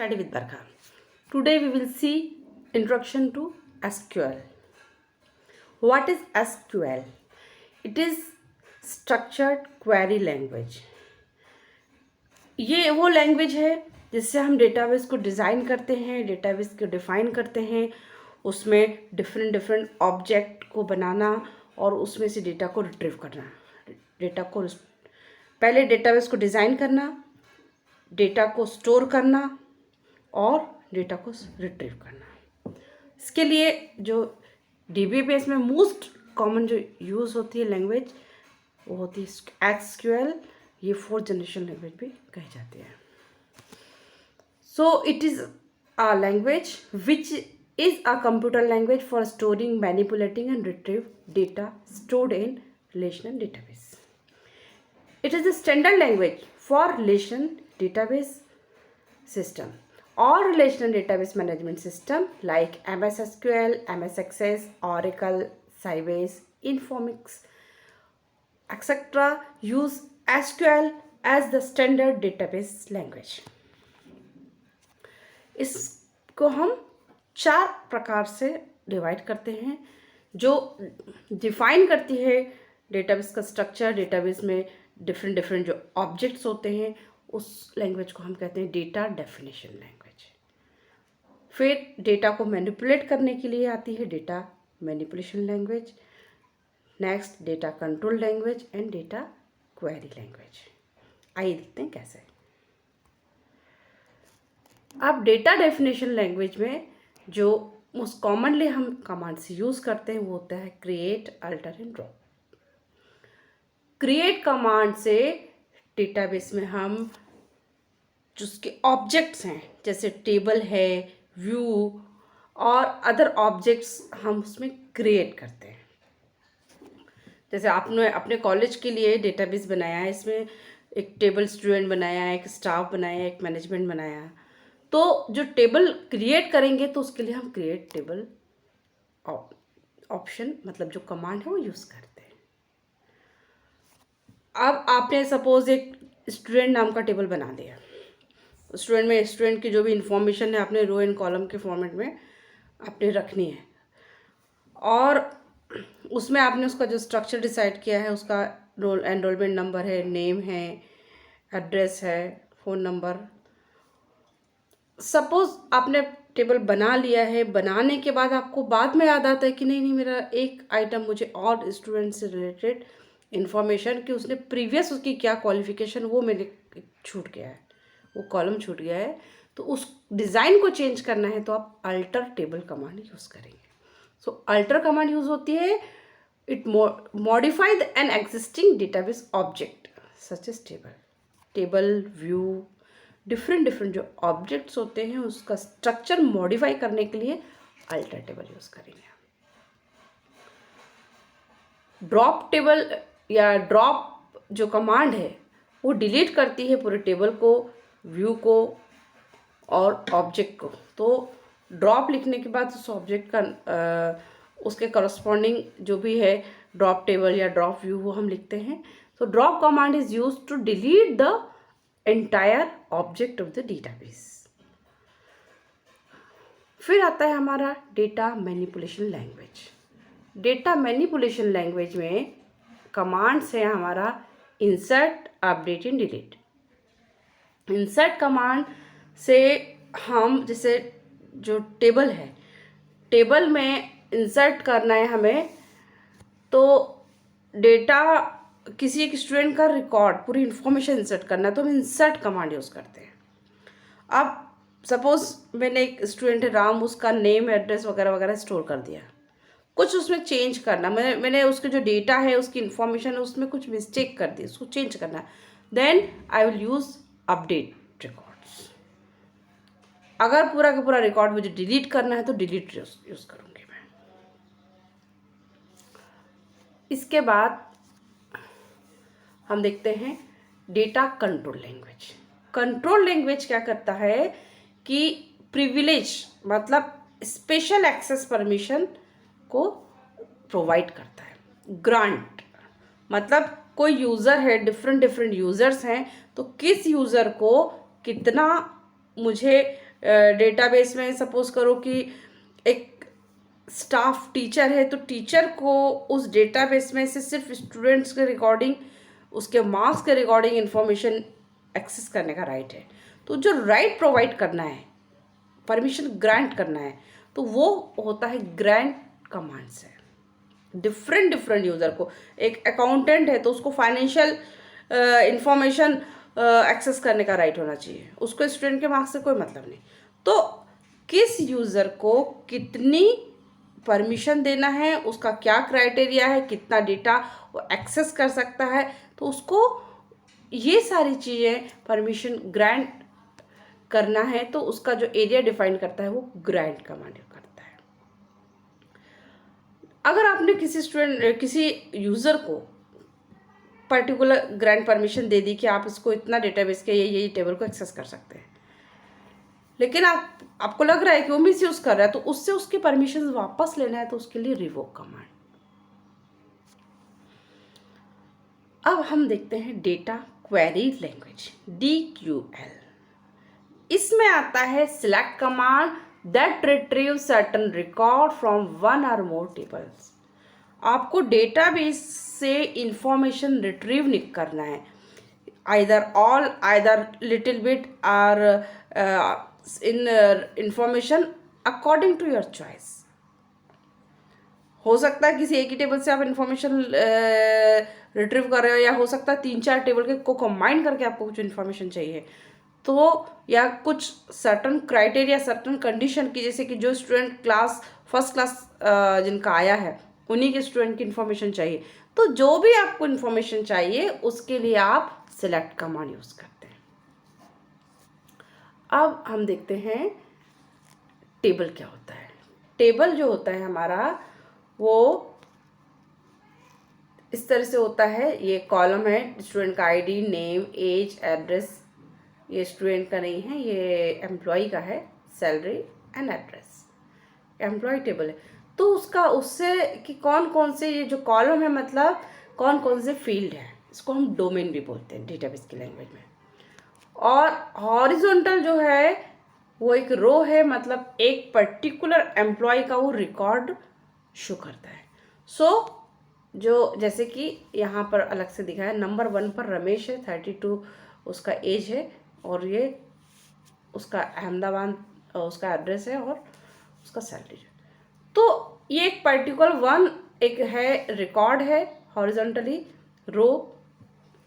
Study with Barkha. Today we will see introduction to SQL. What is SQL? It is Structured Query Language. ये वो language है जिससे हम database को design करते हैं, डेटाबेस को डिफ़ाइन करते हैं, उसमें डिफरेंट ऑब्जेक्ट को बनाना और उसमें से डेटा को रिट्रीव करना, पहले डेटाबेस को डिज़ाइन करना, डेटा को स्टोर करना और डेटा को रिट्रीव करना। इसके लिए जो DBA में मोस्ट कॉमन जो यूज़ होती है लैंग्वेज वो होती है SQL। ये 4th जनरेशन लैंग्वेज भी कही जाती है। So it is a language which is a computer language for storing, manipulating and retrieve data stored in relational database. It is a standard language for relation database system or relational database management system like MS SQL, MS Access, Oracle, Sybase, Informix, etc. use SQL as the standard database language. इसको हम 4 प्रकार से divide करते हैं जो define करती है database का स्ट्रक्चर। डेटाबेस में डिफरेंट जो ऑब्जेक्ट्स होते हैं उस लैंग्वेज को हम कहते हैं डेटा डेफिनेशन लैंग्वेज। फिर डेटा को मैनिपुलेट करने के लिए आती है data manipulation language. Next data control language and data query language. आइए देखते हैं कैसे। अब डेटा डेफिनेशन लैंग्वेज में जो मोस्ट कॉमनली हम कमांड्स यूज़ करते हैं वो होता है create, alter and drop. Create command से डेटाबेस में हम जो उसके ऑब्जेक्ट्स हैं जैसे टेबल है, व्यू और अदर ऑब्जेक्ट्स हम उसमें क्रिएट करते हैं। जैसे आपने अपने कॉलेज के लिए डेटाबेस बनाया है, इसमें एक टेबल स्टूडेंट बनाया है, एक स्टाफ बनाया है, एक मैनेजमेंट बनाया है। तो जो टेबल क्रिएट करेंगे तो उसके लिए हम क्रिएट टेबल ऑप्शन मतलब जो कमांड है वो यूज़ करते हैं। अब आपने सपोज एक स्टूडेंट नाम का टेबल बना दिया। स्टूडेंट की जो भी इंफॉर्मेशन है आपने रो एंड कॉलम के फॉर्मेट में आपने रखनी है और उसमें आपने उसका जो स्ट्रक्चर डिसाइड किया है, उसका एनरोलमेंट नंबर है, नेम है, एड्रेस है, फ़ोन नंबर। सपोज आपने टेबल बना लिया है, बनाने के बाद आपको बाद में याद आता है कि नहीं मेरा एक आइटम मुझे और स्टूडेंट से रिलेटेड इन्फॉर्मेशन कि उसने प्रीवियस उसकी क्या क्वालिफिकेशन वो मेरे छूट गया है, वो कॉलम छूट गया है। तो उस डिज़ाइन को चेंज करना है तो आप अल्टर टेबल कमांड यूज़ करेंगे। सो अल्टर कमांड यूज़ होती है it modified an existing database object such as table, view, different जो ऑब्जेक्ट्स होते हैं उसका स्ट्रक्चर मॉडिफाई करने के लिए अल्टर टेबल यूज़ करेंगे। ड्रॉप टेबल या ड्रॉप जो कमांड है वो डिलीट करती है पूरे टेबल को, व्यू को और ऑब्जेक्ट को। तो ड्रॉप लिखने के बाद उस ऑब्जेक्ट का उसके करस्पॉन्डिंग जो भी है ड्रॉप टेबल या ड्रॉप व्यू वो हम लिखते हैं। तो drop command is use to delete the entire object of the database. फिर आता है हमारा data manipulation language. Data manipulation language में कमांड्स है हमारा insert, update and delete. Insert command से हम जैसे जो टेबल है, टेबल में इंसर्ट करना है हमें, तो डेटा किसी एक स्टूडेंट का रिकॉर्ड पूरी इन्फॉर्मेशन इंसर्ट करना है तो हम इंसर्ट कमांड यूज़ करते हैं। अब सपोज मैंने एक स्टूडेंट है राम, उसका नेम, एड्रेस वगैरह वगैरह स्टोर कर दिया, कुछ उसमें चेंज करना, मैंने उसके जो डेटा है उसकी इन्फॉर्मेशन है उसमें कुछ मिस्टेक कर दी, उसको चेंज करना, then I will use update records. अगर पूरा का पूरा रिकॉर्ड मुझे डिलीट करना है तो डिलीट यूज़ करूँगी मैं। इसके बाद हम देखते हैं data control language. Control language क्या करता है कि प्रिविलेज मतलब स्पेशल एक्सेस परमिशन को प्रोवाइड करता है। ग्रांट मतलब कोई यूज़र है, डिफरेंट यूज़र्स हैं, तो किस यूज़र को कितना मुझे डेटाबेस में सपोज करो कि एक स्टाफ टीचर है, तो टीचर को उस डेटाबेस में से सिर्फ स्टूडेंट्स के रिकॉर्डिंग, उसके मार्क्स के रिकॉर्डिंग इंफॉर्मेशन एक्सेस करने का राइट है। तो जो राइट प्रोवाइड करना है, परमिशन ग्रांट करना है, तो वो होता है ग्रांट कमांड से। डिफरेंट यूज़र को, एक अकाउंटेंट है तो उसको फाइनेंशियल इंफॉर्मेशन एक्सेस करने का राइट होना चाहिए, उसको स्टूडेंट के मार्क्स से कोई मतलब नहीं। तो किस यूज़र को कितनी परमिशन देना है, उसका क्या क्राइटेरिया है, कितना डेटा वो एक्सेस कर सकता है, तो उसको ये सारी चीज़ें परमिशन ग्रांट करना है, तो उसका जो एरिया डिफाइन करता है वो ग्रांट कमांड करता है। अगर आपने किसी यूज़र को पर्टिकुलर ग्रांट परमिशन दे दी कि आप इसको इतना डेटाबेस के ये टेबल को एक्सेस कर सकते हैं, लेकिन आपको लग रहा है कि वो मिस यूज़ कर रहा है, तो उससे उसकी परमिशन वापस लेना है, तो उसके लिए रिवोक कमांड। अब हम देखते हैं डेटा क्वेरी लैंग्वेज, DQL। इसमें आता है select command that retrieve certain record from one or more tables. आपको डेटाबेस से इंफॉर्मेशन रिट्रीव नहीं करना है, either all, either little bit or in information according to your choice. हो सकता है किसी एक ही टेबल से आप इंफॉर्मेशन रिट्रीव कर रहे हो, या हो सकता है 3-4 टेबल के को कंबाइन करके आपको कुछ इन्फॉर्मेशन चाहिए, तो या कुछ सर्टन क्राइटेरिया, सर्टन कंडीशन की, जैसे कि जो स्टूडेंट फर्स्ट क्लास जिनका आया है उन्हीं के स्टूडेंट की इन्फॉर्मेशन चाहिए। तो जो भी आपको इन्फॉर्मेशन चाहिए उसके लिए आप सिलेक्ट कमांड यूज़ करते हैं। अब हम देखते हैं टेबल क्या होता है। टेबल जो होता है हमारा वो इस तरह से होता है। ये कॉलम है, स्टूडेंट का आईडी, नेम, एज, एड्रेस। ये स्टूडेंट का नहीं है, ये एम्प्लॉय का है, salary and address. Employee table है, तो उससे कि कौन कौन से, ये जो कॉलम है मतलब कौन कौन से फील्ड है, इसको हम डोमेन भी बोलते हैं डेटाबेस की लैंग्वेज में। और हॉरिजॉन्टल जो है वो एक रो है, मतलब एक पर्टिकुलर एम्प्लॉय का वो रिकॉर्ड शो करता है। जो जैसे कि यहाँ पर अलग से दिखा है, नंबर 1 पर रमेश है, 32 उसका एज है, और ये उसका अहमदाबाद उसका एड्रेस है, और उसका सैलरी है। तो ये एक पर्टिकुलर वन एक है, रिकॉर्ड है हॉरिजॉन्टली रो,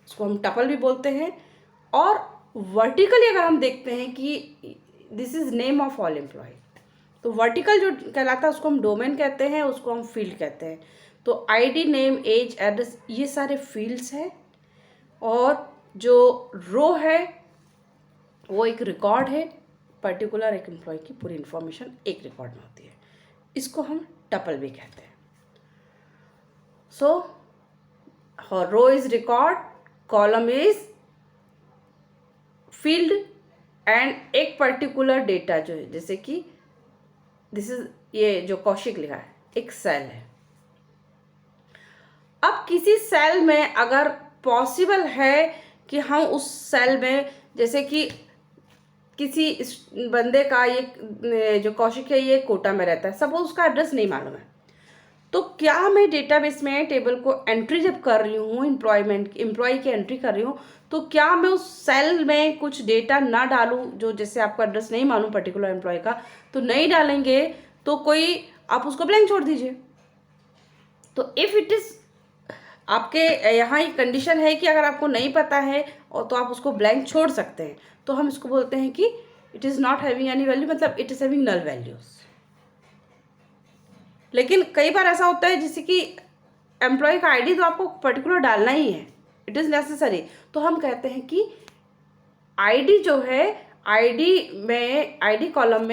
इसको हम टपल भी बोलते हैं। और वर्टिकली अगर हम देखते हैं कि this is name of all employ, तो वर्टिकल जो कहलाता है उसको हम डोमेन कहते हैं, उसको हम फील्ड कहते हैं। तो आईडी, नेम, एज, एड्रेस ये सारे फील्ड्स हैं, और जो रो है वो एक रिकॉर्ड है, पर्टिकुलर एक एम्प्लॉय की पूरी इंफॉर्मेशन एक रिकॉर्ड में होती है, इसको हम टपल भी कहते हैं। So row is record, column is field, and एक पर्टिकुलर डेटा जो है, जैसे कि दिस इज, ये जो कौशिक लिखा है एक सेल है। अब किसी सेल में अगर पॉसिबल है कि हम उस सेल में, जैसे कि किसी बंदे का, ये जो कौशिक है ये कोटा में रहता है, सपोज उसका एड्रेस नहीं मालूम है, तो क्या मैं डेटाबेस में टेबल को एंट्री जब कर रही हूँ, एम्प्लॉय की एंट्री कर रही हूँ, तो क्या मैं उस सेल में कुछ डेटा ना डालूँ, जो जैसे आपका एड्रेस नहीं मालूम पर्टिकुलर एम्प्लॉय का, तो नहीं डालेंगे, तो कोई आप उसको ब्लैंक छोड़ दीजिए। तो इफ़ इट इज़, आपके यहाँ एक कंडीशन है कि अगर आपको नहीं पता है और तो आप उसको ब्लैंक छोड़ सकते हैं, तो हम इसको बोलते हैं कि it is not having any value, मतलब it is having null values. लेकिन कई बार ऐसा होता है जैसे कि एम्प्लॉय का आईडी तो आपको पर्टिकुलर डालना ही है, इट इज़ नेसेसरी, तो हम कहते हैं कि आईडी जो है, ID column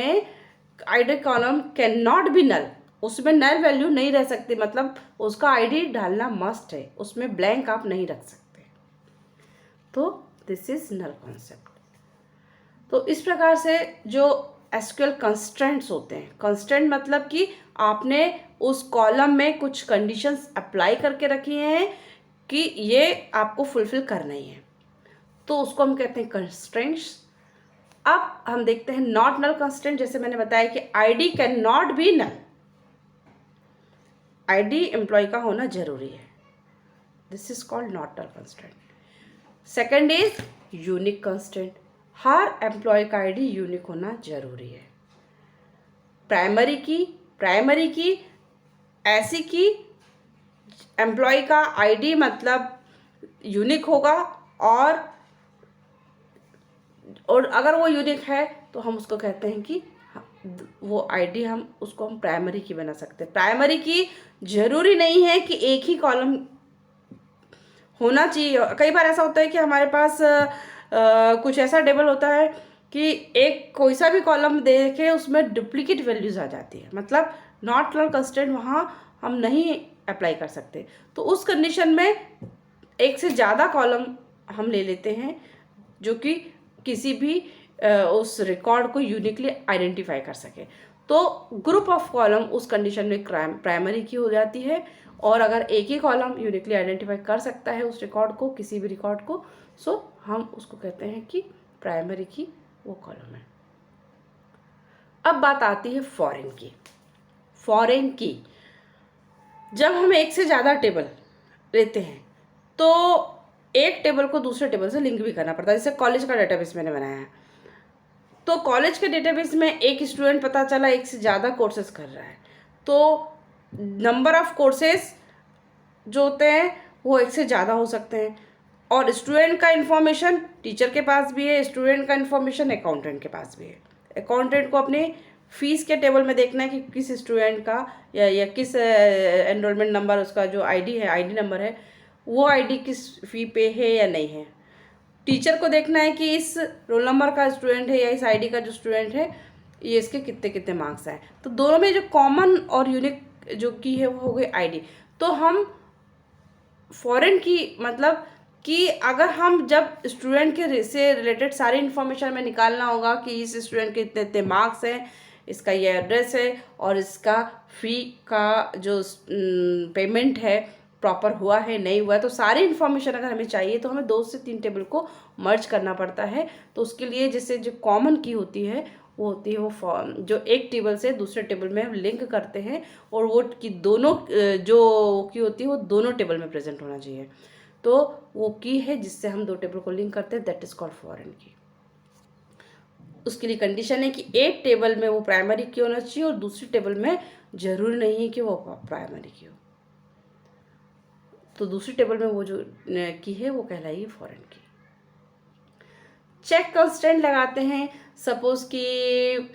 can not be null, उसमें नल वैल्यू नहीं रह सकती, मतलब उसका आईडी डालना मस्ट है, उसमें ब्लैंक आप नहीं रख सकते। तो दिस इज नल कॉन्सेप्ट। तो इस प्रकार से जो एसक्यूएल कंस्ट्रेंट्स होते हैं, कंस्ट्रेंट मतलब कि आपने उस कॉलम में कुछ कंडीशंस अप्लाई करके रखी हैं कि ये आपको फुलफिल करना ही है, तो उसको हम कहते हैं कंस्ट्रेंट्स। अब हम देखते हैं नॉट नल कंस्टेंट। जैसे मैंने बताया कि ID can not be null, ID employee का होना जरूरी है, this is called not null constant. Second is unique constant, हर एम्प्लॉय का आईडी यूनिक होना जरूरी है। प्राइमरी की ऐसी कि एम्प्लॉय का आईडी मतलब यूनिक होगा, और अगर वो यूनिक है तो हम उसको कहते हैं कि वो आईडी हम प्राइमरी की बना सकते हैं। प्राइमरी की जरूरी नहीं है कि एक ही कॉलम होना चाहिए। कई बार ऐसा होता है कि हमारे पास कुछ ऐसा टेबल होता है कि एक कोई सा भी कॉलम देखे उसमें डुप्लीकेट वैल्यूज आ जाती है, मतलब नॉट नल कंस्टेंट वहाँ हम नहीं अप्लाई कर सकते। तो उस कंडीशन में एक से ज़्यादा कॉलम हम ले लेते हैं जो कि किसी भी उस रिकॉर्ड को यूनिकली आइडेंटिफाई कर सके। तो ग्रुप ऑफ कॉलम उस कंडीशन में प्राइमरी की हो जाती है, और अगर एक ही कॉलम यूनिकली आइडेंटिफाई कर सकता है उस रिकॉर्ड को, किसी भी रिकॉर्ड को, सो हम उसको कहते हैं कि प्राइमरी की वो कॉलम है। अब बात आती है फॉरेन की। फॉरेन की जब हम एक से ज़्यादा टेबल लेते हैं तो एक टेबल को दूसरे टेबल से लिंक भी करना पड़ता है। जैसे कॉलेज का डेटाबेस मैंने बनाया है, तो कॉलेज के डेटाबेस में एक स्टूडेंट पता चला एक से ज़्यादा कोर्सेज कर रहा है, तो नंबर ऑफ कोर्सेज जो होते हैं वो एक से ज़्यादा हो सकते हैं, और स्टूडेंट का इन्फॉर्मेशन टीचर के पास भी है, स्टूडेंट का इन्फॉर्मेशन अकाउंटेंट के पास भी है। अकाउंटेंट को अपने फीस के टेबल में देखना है कि किस स्टूडेंट का या किस एनरोलमेंट नंबर, उसका जो आईडी है, आईडी नंबर है, वो आईडी किस फी पे है या नहीं है। टीचर को देखना है कि इस रोल नंबर का स्टूडेंट है या इस आईडी का जो स्टूडेंट है ये इसके कितने कितने मार्क्स आए। तो दोनों में जो कॉमन और यूनिक जो की है वो हो गई आईडी। तो हम फॉरेन की मतलब कि अगर हम जब स्टूडेंट के से रिलेटेड सारी इन्फॉर्मेशन हमें निकालना होगा कि इस स्टूडेंट के इतने इतने मार्क्स हैं, इसका ये एड्रेस है, और इसका फ़ी का जो पेमेंट है प्रॉपर हुआ है नहीं हुआ है, तो सारी इन्फॉर्मेशन अगर हमें चाहिए तो हमें 2 से 3 टेबल को मर्ज करना पड़ता है। तो उसके लिए जैसे जो कॉमन की होती है वो होती है वो जो एक टेबल से दूसरे टेबल में हम लिंक करते हैं, और वो की दोनों जो की होती है वो दोनों टेबल में प्रेजेंट होना चाहिए। तो वो की है जिससे हम 2 टेबल को लिंक करते हैं, दैट इज कॉल्ड फॉरेन की। उसके लिए कंडीशन है कि एक टेबल में वो प्राइमरी की होना चाहिए और दूसरी टेबल में जरूरी नहीं है कि वो प्राइमरी की हो। तो दूसरी टेबल में वो जो की है वो कहलाएगी फॉरेन की। चेक कंस्टेंट लगाते हैं। सपोज कि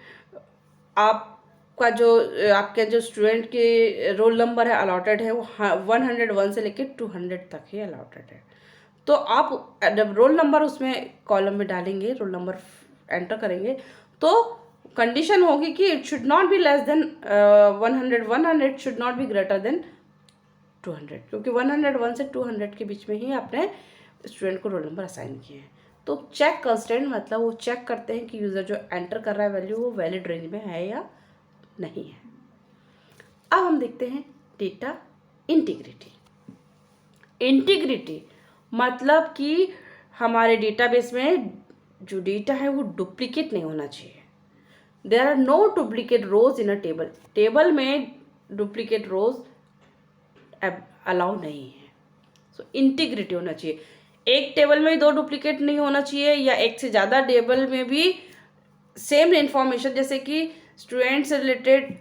आपका जो आपके जो स्टूडेंट के रोल नंबर है अलॉटेड है वो 101 से लेकर 200 तक ही अलॉटेड है। तो आप जब रोल नंबर उसमें कॉलम में डालेंगे, रोल नंबर एंटर करेंगे, तो कंडीशन होगी कि it should not be less than 101 and it should not be greater than 200, क्योंकि 101 से 200 के बीच में ही आपने स्टूडेंट को रोल नंबर असाइन किए हैं। तो चेक कंस्टेंट मतलब वो चेक करते हैं कि यूज़र जो एंटर कर रहा है वैल्यू वो वैलिड रेंज में है या नहीं है। अब हम देखते हैं डेटा इंटीग्रिटी। इंटीग्रिटी मतलब कि हमारे डेटाबेस में जो डेटा है वो डुप्लीकेट नहीं होना चाहिए। There are no duplicate rows in a table. Table में डुप्लीकेट रोज अलाउ नहीं है। सो इंटीग्रिटी होना चाहिए। एक टेबल में 2 डुप्लीकेट नहीं होना चाहिए, या एक से ज़्यादा टेबल में भी सेम इन्फॉर्मेशन, जैसे कि स्टूडेंट से रिलेटेड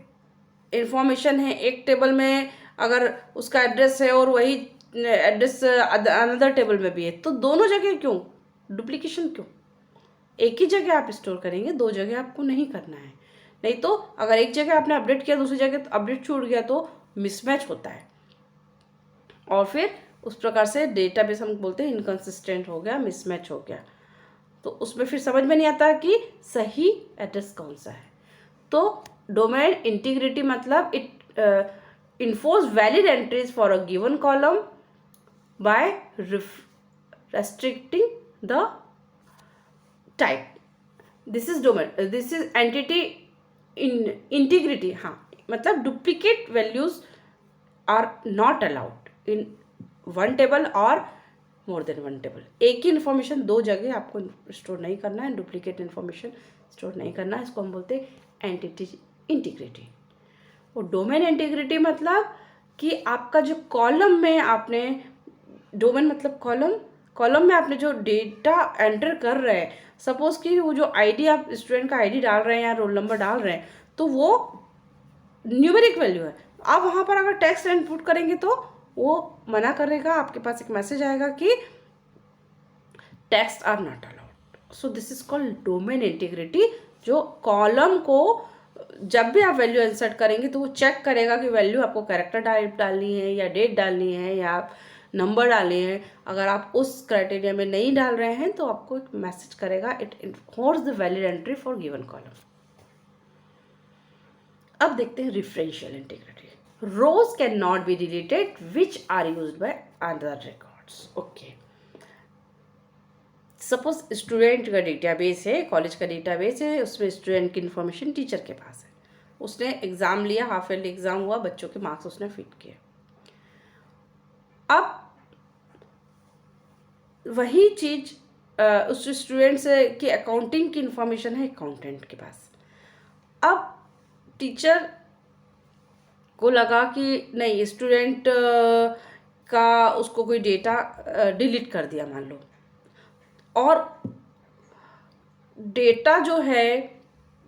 इन्फॉर्मेशन है एक टेबल में, अगर उसका एड्रेस है और वही एड्रेस अनदर टेबल में भी है, तो दोनों जगह क्यों डुप्लीकेशन क्यों? एक ही जगह आप स्टोर करेंगे, 2 जगह आपको नहीं करना है। नहीं तो अगर एक जगह आपने अपडेट किया दूसरी जगह अपडेट छूट गया तो मिसमैच होता है, और फिर उस प्रकार से डेटाबेस हम बोलते हैं इनकंसिस्टेंट हो गया, मिसमैच हो गया, तो उसमें फिर समझ में नहीं आता कि सही एड्रेस कौन सा है। तो डोमेन इंटीग्रिटी मतलब it enforce valid entries for a given column by restricting the type. This is domain, this is entity in integrity. हाँ, मतलब duplicate values are not allowed in one table or more than one table. एक ही information दो जगह आपको store नहीं करना है, डुप्लीकेट इन्फॉर्मेशन स्टोर नहीं करना है। इसको हम बोलते हैं एंटिटी इंटीग्रिटी। और डोमेन इंटीग्रिटी मतलब कि आपका जो कॉलम में आपने, डोमेन मतलब कॉलम में आपने जो डेटा एंटर कर रहे हैं, सपोज कि वो जो आईडी आप स्टूडेंट का आईडी डाल रहे हैं या रोल नंबर डाल रहे हैं, तो वो न्यूमेरिक वैल्यू है। आप वहाँ पर अगर टेक्स्ट इनपुट करेंगे तो वो मना करेगा, आपके पास एक मैसेज आएगा कि text are not allowed. So this is called domain integrity, जो कॉलम को जब भी आप वैल्यू इंसर्ट करेंगे तो वो चेक करेगा कि वैल्यू आपको कैरेक्टर टाइप डालनी है या डेट डालनी है या नंबर डालनी है। अगर आप उस क्राइटेरिया में नहीं डाल रहे हैं तो आपको एक मैसेज करेगा, it enforce the valid entry for given column. अब देखते हैं referential integrity. Rows can not be deleted which are used by other records. Okay, suppose student का डेटाबेस है, कॉलेज का डेटाबेस है, उसमें स्टूडेंट की इन्फॉर्मेशन टीचर के पास है। उसने एग्ज़ाम लिया, हाफ ईयरली एग्ज़ाम हुआ, बच्चों के मार्क्स उसने फिट किए। अब वही चीज़ उस स्टूडेंट से की अकाउंटिंग की इन्फॉर्मेशन है अकाउंटेंट के पास। अब टीचर को लगा कि नहीं, स्टूडेंट का उसको कोई डेटा डिलीट कर दिया मान लो, और डेटा जो है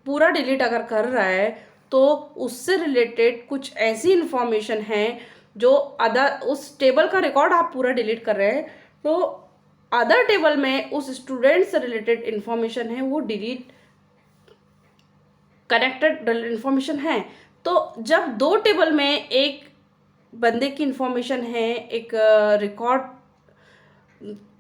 पूरा डिलीट अगर कर रहा है तो उससे रिलेटेड कुछ ऐसी इन्फॉर्मेशन है जो अदर, उस टेबल का रिकॉर्ड आप पूरा डिलीट कर रहे हैं तो अदर टेबल में उस स्टूडेंट से रिलेटेड इन्फॉर्मेशन है वो डिलीट, कनेक्टेड इन्फॉर्मेशन है। तो जब दो टेबल में एक बंदे की इन्फॉर्मेशन है, एक रिकॉर्ड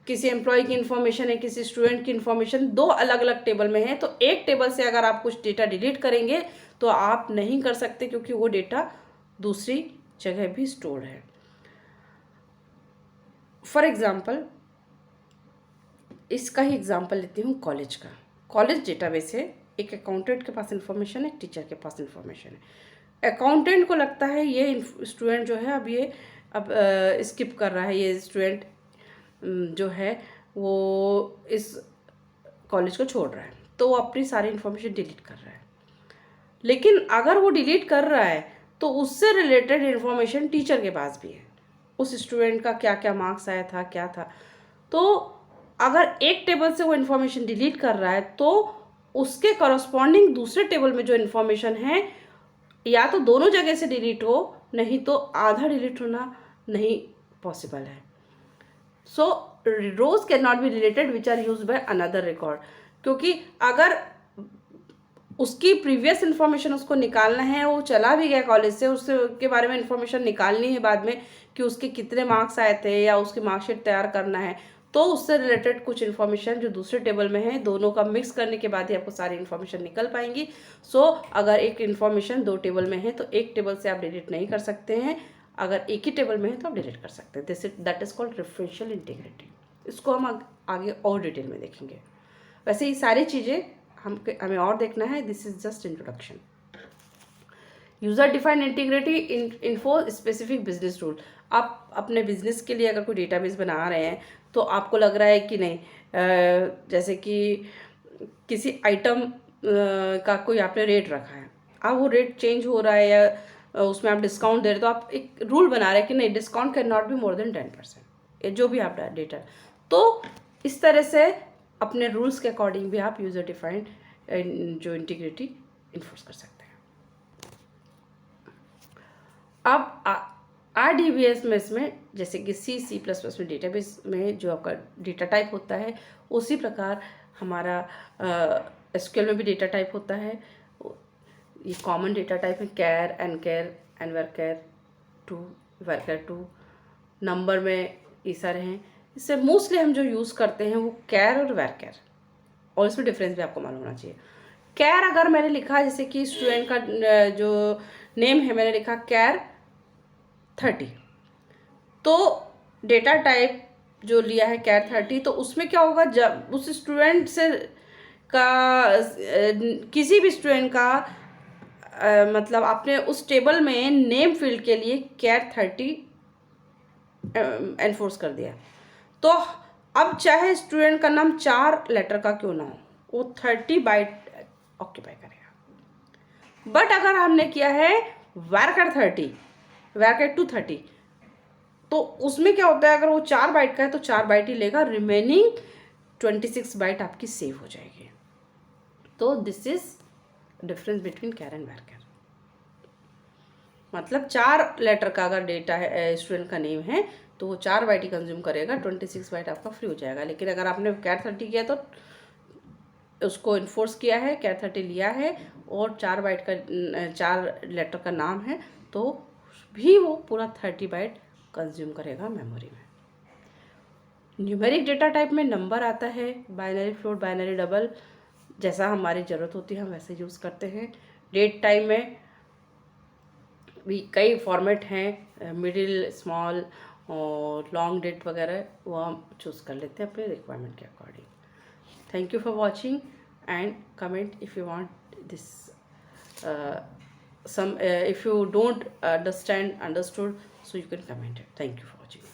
किसी एम्प्लॉय की इन्फॉर्मेशन है, किसी स्टूडेंट की इन्फॉर्मेशन दो अलग अलग टेबल में है, तो एक टेबल से अगर आप कुछ डेटा डिलीट करेंगे तो आप नहीं कर सकते क्योंकि वो डेटा दूसरी जगह भी स्टोर है। फॉर एग्जाम्पल, इसका ही एग्जाम्पल लेती हूँ कॉलेज का। कॉलेज डेटाबेस है, एक अकाउंटेंट के पास इन्फॉर्मेशन है, टीचर के पास इन्फॉर्मेशन है। अकाउंटेंट को लगता है ये स्टूडेंट जो है अब स्किप कर रहा है, ये स्टूडेंट जो है वो इस कॉलेज को छोड़ रहा है, तो वो अपनी सारी इन्फॉर्मेशन डिलीट कर रहा है। लेकिन अगर वो डिलीट कर रहा है तो उससे रिलेटेड इन्फॉर्मेशन टीचर के पास भी है, उस स्टूडेंट का क्या क्या मार्क्स आया था, क्या था। तो अगर एक टेबल से वो इन्फॉर्मेशन डिलीट कर रहा है तो उसके करस्पॉन्डिंग दूसरे टेबल में जो इन्फॉर्मेशन है या तो दोनों जगह से डिलीट हो, नहीं तो आधा डिलीट होना नहीं पॉसिबल है। So rows can not be related which are use by another record, क्योंकि अगर उसकी प्रीवियस इन्फॉर्मेशन उसको निकालना है, वो चला भी गया कॉलेज से, उसके बारे में इन्फॉर्मेशन निकालनी है बाद में कि उसके कितने मार्क्स आए थे या उसकी मार्कशीट तैयार करना है, तो उससे रिलेटेड कुछ इन्फॉर्मेशन जो दूसरे टेबल में है, दोनों का मिक्स करने के बाद ही आपको सारी इन्फॉर्मेशन निकल पाएंगी। सो अगर एक इन्फॉर्मेशन दो टेबल में है तो एक टेबल से आप डिलीट नहीं कर सकते हैं, अगर एक ही टेबल में है तो आप डिलीट कर सकते हैं। That is called referential integrity. इसको हम आगे और डिटेल में देखेंगे। वैसे ये सारी चीज़ें हमें और देखना है, this is just introduction. User defined integrity info specific business rule. आप अपने बिजनेस के लिए अगर कोई डेटाबेस बना रहे हैं तो आपको लग रहा है कि नहीं, जैसे कि किसी आइटम का कोई आपने रेट रखा है, अब वो रेट चेंज हो रहा है या उसमें आप डिस्काउंट दे रहे, तो आप एक रूल बना रहे हैं कि नहीं, discount can not be more than 10%, जो भी आप डेटा। तो इस तरह से अपने रूल्स के अकॉर्डिंग भी आप यूज़र डिफाइंड जो इंटीग्रिटी इन्फोर्स कर सकते हैं। अब RDBS में इसमें जैसे कि C++ में डेटाबेस में जो आपका डेटा टाइप होता है, उसी प्रकार हमारा SQL में भी डेटा टाइप होता है। ये कॉमन डेटा टाइप है, कैर, एनकेर, एनवर्केर 2, वर्केर 2। नंबर में ये सारे हैं। इससे मोस्टली हम जो यूज़ करते हैं वो कैर और वर्केर, और इसमें डिफरेंस भी आपको मालूम होना चाहिए। कैर अगर मैंने लिखा, जैसे कि स्टूडेंट का जो नेम है मैंने लिखा कैर 30, तो डेटा टाइप जो लिया है कैर 30, तो उसमें क्या होगा, जब उस स्टूडेंट से का किसी भी स्टूडेंट का मतलब आपने उस टेबल में नेम फील्ड के लिए कैर 30 एनफोर्स कर दिया, तो अब चाहे स्टूडेंट का नाम 4 लेटर का क्यों ना हो, वो 30 बाइट ऑक्यूपाई करेगा। बट अगर हमने किया है varchar 30, varchar 230, तो उसमें क्या होता है, अगर वो 4 बाइट का है तो 4 बाइट ही लेगा, रिमेनिंग 26 बाइट आपकी सेव हो जाएगी। तो this is difference between char and varchar। मतलब 4 लेटर का अगर डेटा है, स्टूडेंट का नेम है, तो वो 4 बाइट ही कंज्यूम करेगा, 26 बाइट आपका फ्री हो जाएगा। लेकिन अगर आपने कैर 30 किया तो उसको इन्फोर्स किया है, कैर 30 लिया है और 4 बाइट का 4 लेटर का नाम है, तो भी वो पूरा 30 बाइट कंज्यूम करेगा मेमोरी में। न्यूमेरिक डेटा टाइप में नंबर आता है, बाइनरी फ्लोट, बाइनरी डबल, जैसा हमारी ज़रूरत होती है हम वैसे यूज़ करते हैं। डेट टाइम में भी कई फॉर्मेट हैं, मिडिल, स्मॉल और लॉन्ग डेट वगैरह, वो हम चूज़ कर लेते हैं अपने रिक्वायरमेंट के according. Thank you for watching, and comment if you want this if you don't understood, so you can comment it. Thank you for watching.